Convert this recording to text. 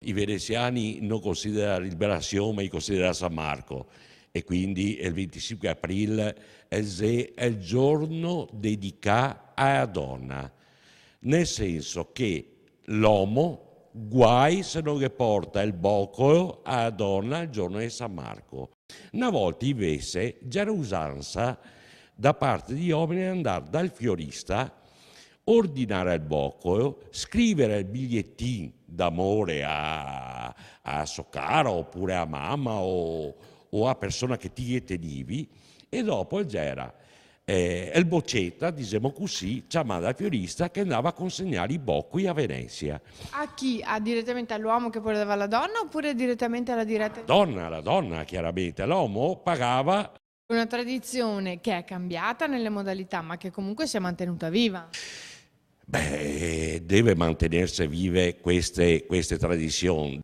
i veneziani non considerano la Liberazione, ma considerano San Marco, e quindi il 25 aprile è il giorno dedicato alla donna, nel senso che l'uomo guai se non che porta il boccolo alla donna il giorno di San Marco. Una volta invece già era usanza da parte di uomini andare dal fiorista, ordinare il boccolo, scrivere il bigliettino d'amore a suo caro oppure a mamma o a persona che ti tenevi, e dopo c'era il boccetta, diciamo così, chiamava il fiorista che andava a consegnare i boccoli a Venezia. A chi? Direttamente all'uomo che poi lo dava alla donna oppure direttamente alla diretta? La donna chiaramente, l'uomo pagava. Una tradizione che è cambiata nelle modalità, ma che comunque si è mantenuta viva. Beh, deve mantenersi vive queste tradizioni.